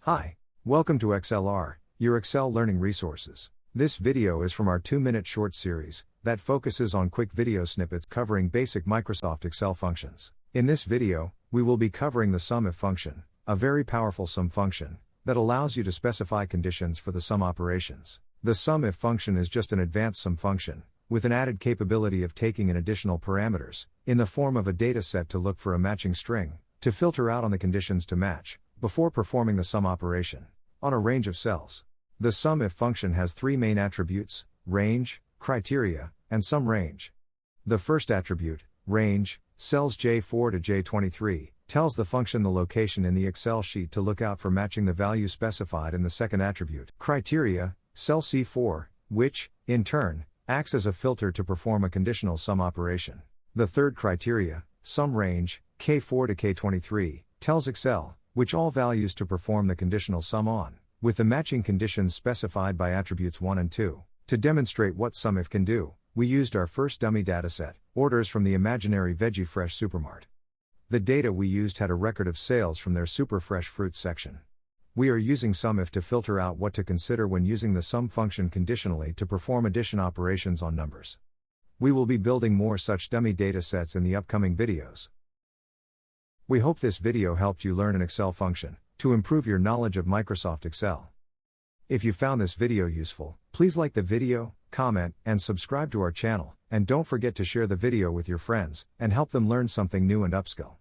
Hi, welcome to xLR, your Excel learning resources. This video is from our 2-minute short series that focuses on quick video snippets covering basic Microsoft Excel functions. In this video, we will be covering the SUMIF function, a very powerful sum function that allows you to specify conditions for the sum operations. The SUMIF function is just an advanced sum function with an added capability of taking in additional parameters in the form of a data set to look for a matching string to filter out on the conditions to match before performing the sum operation on a range of cells. The SUMIF function has three main attributes: range, criteria, and sum range. The first attribute, range, cells J4 to J23, tells the function the location in the Excel sheet to look out for matching the value specified in the second attribute, criteria, cell C4, which, in turn, acts as a filter to perform a conditional sum operation. The third criteria, sum range, K4 to K23, tells Excel which all values to perform the conditional sum on, with the matching conditions specified by attributes 1 and 2. To demonstrate what SUMIF can do, we used our first dummy dataset, orders from the imaginary Veggie Fresh Supermart. The data we used had a record of sales from their super fresh fruits section. We are using SUMIF to filter out what to consider when using the sum function conditionally to perform addition operations on numbers. We will be building more such dummy datasets in the upcoming videos. We hope this video helped you learn an Excel function to improve your knowledge of Microsoft Excel. If you found this video useful, please like the video, comment, and subscribe to our channel, and don't forget to share the video with your friends and help them learn something new and upskill.